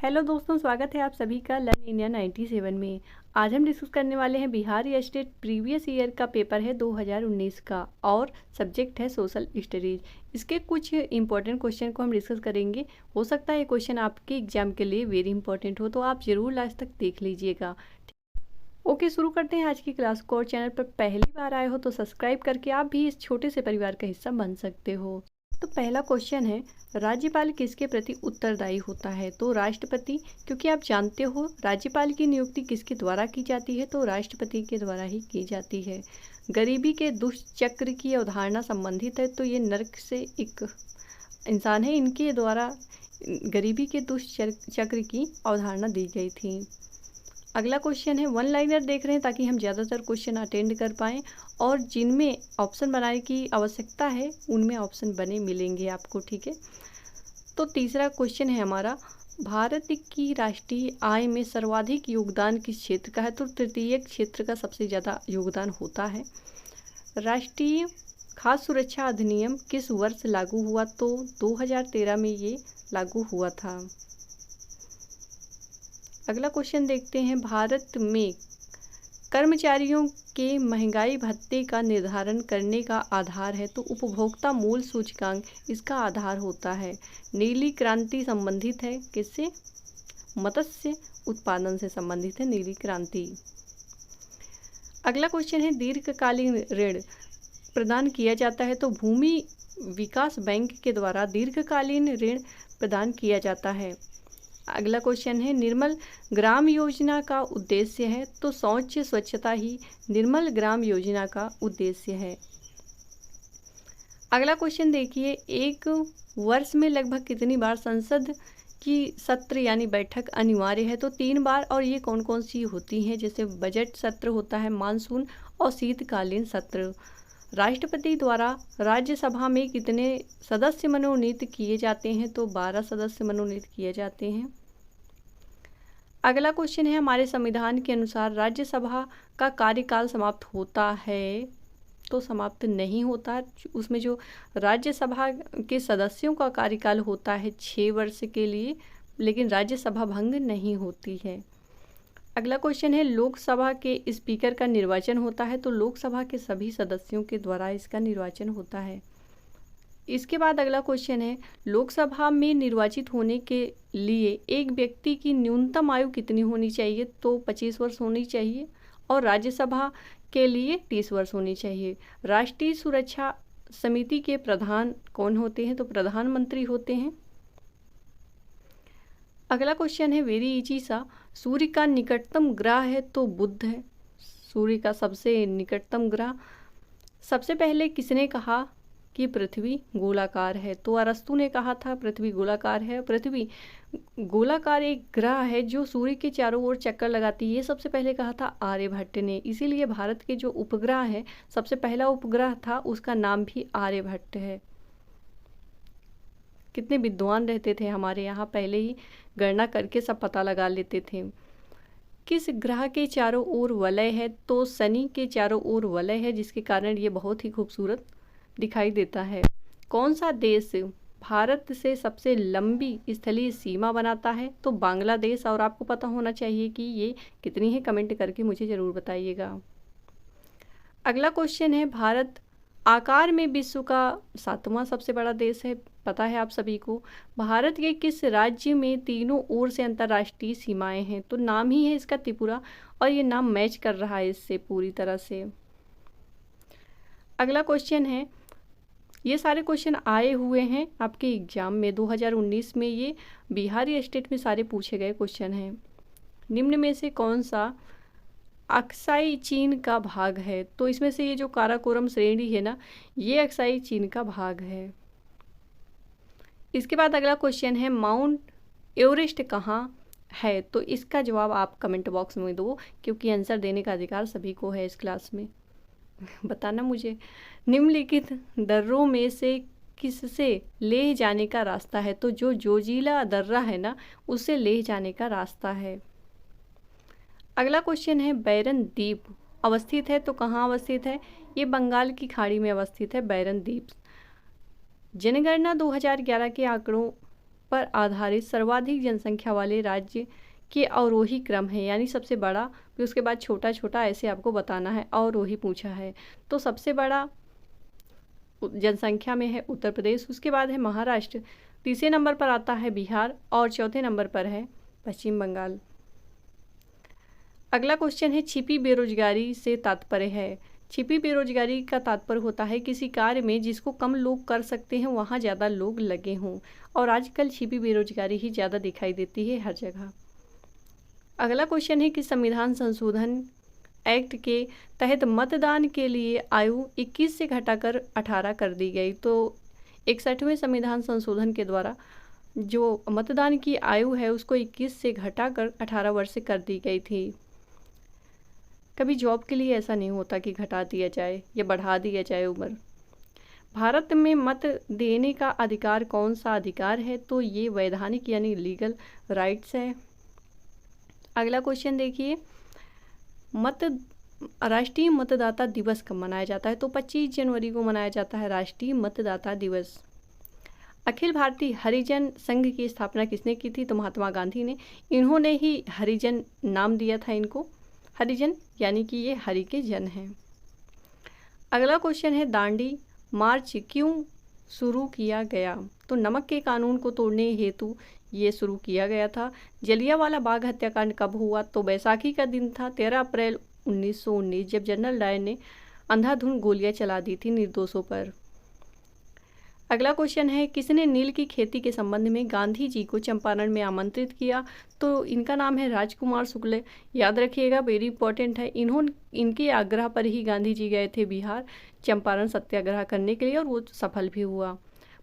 Hello दोस्तों, स्वागत है आप सभी का लर्न इंडिया 97 में। आज हम डिस्कस करने वाले हैं बिहार स्टेट प्रीवियस ईयर का पेपर है 2019 का और सब्जेक्ट है सोशल स्टडीज़। इसके कुछ इंपॉर्टेंट क्वेश्चन को हम डिस्कस करेंगे। हो सकता है ये क्वेश्चन आपके एग्जाम के लिए वेरी इंपॉर्टेंट हो, तो आप ज़रूर लास्ट तक देख लीजिएगा। ओके, शुरू करते हैं आज की क्लास को। और चैनल पर पहली बार आए हो तो सब्सक्राइब करके आप भी इस छोटे से परिवार का हिस्सा बन सकते हो। तो पहला क्वेश्चन है, राज्यपाल किसके प्रति उत्तरदायी होता है? तो राष्ट्रपति, क्योंकि आप जानते हो राज्यपाल की नियुक्ति किसके द्वारा की जाती है? तो राष्ट्रपति के द्वारा ही की जाती है। गरीबी के दुष्चक्र की अवधारणा संबंधित है, तो ये नर्क से एक इंसान है, इनके द्वारा गरीबी के दुष्चक्र की अवधारणा दी गई थी। अगला क्वेश्चन है, वन लाइनर देख रहे हैं ताकि हम ज़्यादातर क्वेश्चन अटेंड कर पाएँ और जिनमें ऑप्शन बनाने की आवश्यकता है उनमें ऑप्शन बने मिलेंगे आपको, ठीक है। तो तीसरा क्वेश्चन है हमारा, भारत की राष्ट्रीय आय में सर्वाधिक योगदान किस क्षेत्र का है? तो तृतीय क्षेत्र का सबसे ज़्यादा योगदान होता है। राष्ट्रीय खाद्य सुरक्षा अधिनियम किस वर्ष लागू हुआ? तो 2013 में ये लागू हुआ था। अगला क्वेश्चन देखते हैं, भारत में कर्मचारियों के महंगाई भत्ते का निर्धारण करने का आधार है? तो उपभोक्ता मूल्य सूचकांक इसका आधार होता है। नीली क्रांति संबंधित है किससे? मत्स्य उत्पादन से संबंधित है नीली क्रांति। अगला क्वेश्चन है, दीर्घकालीन ऋण प्रदान किया जाता है? तो भूमि विकास बैंक के द्वारा दीर्घकालीन ऋण प्रदान किया जाता है। अगला क्वेश्चन है, निर्मल ग्राम योजना का उद्देश्य है? तो शौच स्वच्छता ही निर्मल ग्राम योजना का उद्देश्य है। अगला क्वेश्चन देखिए, एक वर्ष में लगभग कितनी बार संसद की सत्र यानी बैठक अनिवार्य है? तो 3 बार। और ये कौन कौन सी होती हैं? जैसे बजट सत्र होता है, मानसून और शीतकालीन सत्र। राष्ट्रपति द्वारा राज्यसभा में कितने सदस्य मनोनीत किए जाते हैं? तो 12 सदस्य मनोनीत किए जाते हैं। अगला क्वेश्चन है, हमारे संविधान के अनुसार राज्यसभा का कार्यकाल समाप्त होता है? तो समाप्त नहीं होता। उसमें जो राज्यसभा के सदस्यों का कार्यकाल होता है 6 वर्ष के लिए, लेकिन राज्यसभा भंग नहीं होती है। अगला क्वेश्चन है, लोकसभा के स्पीकर का निर्वाचन होता है? तो लोकसभा के सभी सदस्यों के द्वारा इसका निर्वाचन होता है। इसके बाद अगला क्वेश्चन है, लोकसभा में निर्वाचित होने के लिए एक व्यक्ति की न्यूनतम आयु कितनी होनी चाहिए? तो 25 वर्ष होनी चाहिए। और राज्यसभा के लिए 30 वर्ष होनी चाहिए। राष्ट्रीय सुरक्षा समिति के प्रधान कौन होते हैं? तो प्रधानमंत्री होते हैं। अगला क्वेश्चन है वेरी इजी सा, सूर्य का निकटतम ग्रह है? तो बुध है सूर्य का सबसे निकटतम ग्रह। सबसे पहले किसने कहा कि पृथ्वी गोलाकार है? तो अरस्तु ने कहा था पृथ्वी गोलाकार है। पृथ्वी गोलाकार एक ग्रह है जो सूर्य के चारों ओर चक्कर लगाती है, ये सबसे पहले कहा था आर्यभट्ट ने। इसीलिए भारत के जो उपग्रह है, सबसे पहला उपग्रह था, उसका नाम भी आर्यभट्ट है। कितने विद्वान रहते थे हमारे यहाँ, पहले ही गणना करके सब पता लगा लेते थे। किस ग्रह के चारों ओर वलय है? तो शनि के चारों ओर वलय है, जिसके कारण ये बहुत ही खूबसूरत दिखाई देता है। कौन सा देश भारत से सबसे लंबी स्थलीय सीमा बनाता है? तो बांग्लादेश। और आपको पता होना चाहिए कि ये कितनी है, कमेंट करके मुझे ज़रूर बताइएगा। अगला क्वेश्चन है, भारत आकार में विश्व का 7वां सबसे बड़ा देश है, पता है आप सभी को। भारत के किस राज्य में तीनों ओर से अंतर्राष्ट्रीय सीमाएं हैं? तो नाम ही है इसका त्रिपुरा, और ये नाम मैच कर रहा है इससे पूरी तरह से। अगला क्वेश्चन है, ये सारे क्वेश्चन आए हुए हैं आपके एग्जाम में 2019 में, ये बिहार स्टेट में सारे पूछे गए क्वेश्चन हैं। निम्न में से कौन सा अक्साई चीन का भाग है? तो इसमें से ये जो काराकोरम श्रेणी है ना, ये अक्साई चीन का भाग है। इसके बाद अगला क्वेश्चन है, माउंट एवरेस्ट कहाँ है? तो इसका जवाब आप कमेंट बॉक्स में दो, क्योंकि आंसर देने का अधिकार सभी को है इस क्लास में। बताना मुझे। निम्नलिखित दर्रों में से किससे लेह जाने का रास्ता है? तो जो जोजिला दर्रा है ना, उससे लेह जाने का रास्ता है। अगला क्वेश्चन है, बैरन द्वीप अवस्थित है? तो कहाँ अवस्थित है? ये बंगाल की खाड़ी में अवस्थित है बैरन द्वीप। जनगणना 2011 के आंकड़ों पर आधारित सर्वाधिक जनसंख्या वाले राज्य के अवरोही क्रम है, यानी सबसे बड़ा फिर उसके बाद छोटा छोटा ऐसे आपको बताना है। अवरोही पूछा है तो सबसे बड़ा जनसंख्या में है उत्तर प्रदेश, उसके बाद है महाराष्ट्र, तीसरे नंबर पर आता है बिहार और चौथे नंबर पर है पश्चिम बंगाल। अगला क्वेश्चन है छिपी बेरोजगारी से तात्पर्य है। छिपी बेरोजगारी का तात्पर्य होता है किसी कार्य में जिसको कम लोग कर सकते हैं वहाँ ज़्यादा लोग लगे हों, और आजकल छिपी बेरोजगारी ही ज़्यादा दिखाई देती है हर जगह। अगला क्वेश्चन है कि संविधान संशोधन एक्ट के तहत मतदान के लिए आयु 21 से घटाकर 18 कर दी गई। तो 61वें संविधान संशोधन के द्वारा जो मतदान की आयु है उसको 21 से घटाकर 18 वर्ष कर दी गई थी। कभी जॉब के लिए ऐसा नहीं होता कि घटा दिया जाए या बढ़ा दिया जाए उम्र। भारत में मत देने का अधिकार कौन सा अधिकार है? तो ये वैधानिक यानी लीगल राइट्स है। अगला क्वेश्चन देखिए, राष्ट्रीय मतदाता दिवस कब मनाया जाता है? तो 25 जनवरी को मनाया जाता है राष्ट्रीय मतदाता दिवस। अखिल भारतीय हरिजन संघ की स्थापना किसने की थी? तो महात्मा गांधी ने। इन्होंने ही हरिजन नाम दिया था इनको, हरिजन यानी कि ये हरि के जन हैं। अगला क्वेश्चन है, दांडी मार्च क्यों शुरू किया गया? तो नमक के कानून को तोड़ने हेतु ये शुरू किया गया था। जलियांवाला बाग हत्याकांड कब हुआ? तो बैसाखी का दिन था 13 अप्रैल 1919, जब जनरल डायर ने अंधाधुंध गोलियां चला दी थी निर्दोषों पर। अगला क्वेश्चन है, किसने नील की खेती के संबंध में गांधी जी को चंपारण में आमंत्रित किया? तो इनका नाम है राजकुमार शुक्ल। याद रखिएगा, वेरी इंपॉर्टेंट है। इनके आग्रह पर ही गांधी जी गए थे बिहार चंपारण सत्याग्रह करने के लिए, और वो सफल भी हुआ।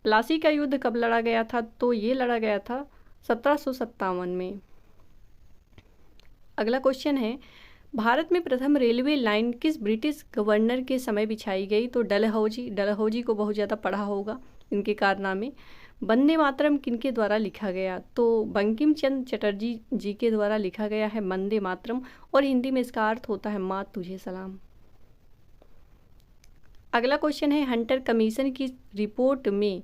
प्लासी का युद्ध कब लड़ा गया था? तो ये लड़ा गया था 1757 में। अगला क्वेश्चन है, भारत में प्रथम रेलवे लाइन किस ब्रिटिश गवर्नर के समय बिछाई गई? तो डलहौजी को बहुत ज़्यादा पढ़ा होगा इनके कारनामे। वंदे मातरम किनके द्वारा लिखा गया? तो बंकिम चंद्र चटर्जी जी के द्वारा लिखा गया है वंदे मातरम, और हिंदी में इसका अर्थ होता है माँ तुझे सलाम। अगला क्वेश्चन है, हंटर कमीशन की रिपोर्ट में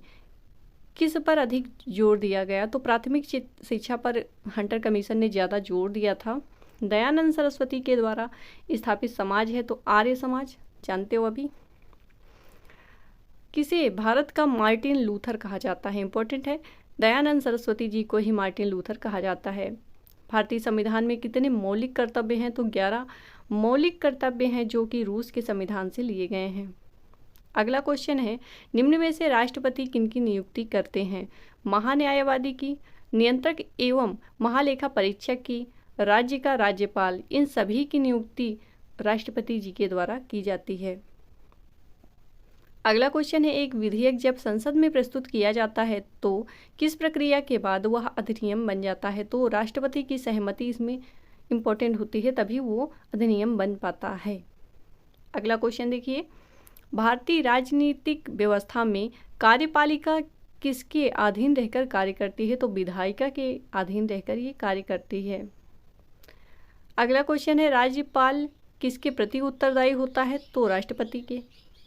किस पर अधिक जोर दिया गया? तो प्राथमिक शिक्षा पर हंटर कमीशन ने ज़्यादा जोर दिया था। दयानंद सरस्वती के द्वारा स्थापित समाज है तो आर्य समाज, जानते हो अभी। किसे भारत का मार्टिन लूथर कहा जाता है? इंपॉर्टेंट है, दयानंद सरस्वती जी को ही मार्टिन लूथर कहा जाता है। भारतीय संविधान में कितने मौलिक कर्तव्य हैं? तो 11 मौलिक कर्तव्य हैं जो कि रूस के संविधान से लिए गए हैं। अगला क्वेश्चन है, निम्न में से राष्ट्रपति किनकी नियुक्ति करते हैं? महान्यायवादी की, नियंत्रक एवं महालेखा परीक्षक की, राज्य का राज्यपाल, इन सभी की नियुक्ति राष्ट्रपति जी के द्वारा की जाती है। अगला क्वेश्चन है, एक विधेयक जब संसद में प्रस्तुत किया जाता है तो किस प्रक्रिया के बाद वह अधिनियम बन जाता है? तो राष्ट्रपति की सहमति इसमें इम्पोर्टेंट होती है, तभी वो अधिनियम बन पाता है। अगला क्वेश्चन देखिए, भारतीय राजनीतिक व्यवस्था में कार्यपालिका किसके अधीन रहकर कार्य करती है? तो विधायिका के अधीन रहकर ये कार्य करती है। अगला क्वेश्चन है, राज्यपाल किसके प्रति उत्तरदायी होता है? तो राष्ट्रपति के।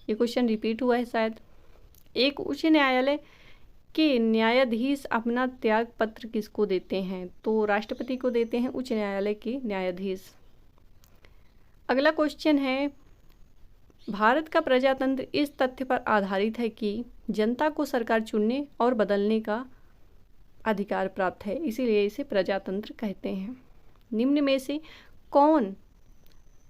ये क्वेश्चन रिपीट हुआ है शायद। एक उच्च न्यायालय के न्यायाधीश अपना त्याग पत्र किसको देते हैं? तो राष्ट्रपति को देते हैं उच्च न्यायालय के न्यायाधीश। अगला क्वेश्चन है, भारत का प्रजातंत्र इस तथ्य पर आधारित है कि जनता को सरकार चुनने और बदलने का अधिकार प्राप्त है, इसीलिए इसे प्रजातंत्र कहते हैं। निम्न में से कौन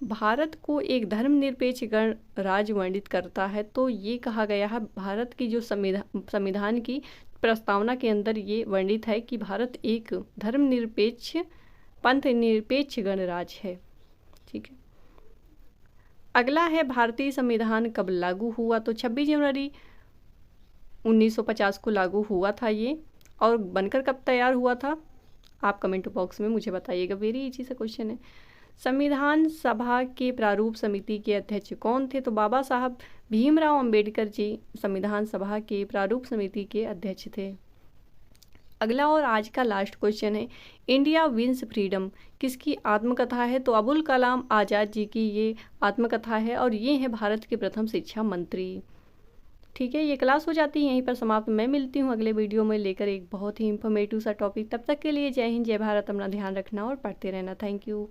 भारत को एक धर्मनिरपेक्ष गणराज्य वर्णित करता है? तो ये कहा गया है, भारत की जो संविधान की प्रस्तावना के अंदर ये वर्णित है कि भारत एक धर्मनिरपेक्ष पंथ निरपेक्ष गणराज्य है। ठीक है। अगला है, भारतीय संविधान कब लागू हुआ? तो 26 जनवरी 1950 को लागू हुआ था ये, और बनकर कब तैयार हुआ था? आप कमेंट बॉक्स में मुझे बताइएगा। वेरी इजी सा क्वेश्चन है। संविधान सभा के प्रारूप समिति के अध्यक्ष कौन थे? तो बाबा साहब भीमराव अंबेडकर जी संविधान सभा के प्रारूप समिति के अध्यक्ष थे। अगला और आज का लास्ट क्वेश्चन है, इंडिया विंस फ्रीडम किसकी आत्मकथा है? तो अबुल कलाम आज़ाद जी की ये आत्मकथा है, और ये है भारत के प्रथम शिक्षा मंत्री। ठीक है, ये क्लास हो जाती है यहीं पर समाप्त। मैं मिलती हूँ अगले वीडियो में लेकर एक बहुत ही इन्फॉर्मेटिव सा टॉपिक। तब तक के लिए जय हिंद, जय भारत। अपना ध्यान रखना और पढ़ते रहना। Thank you.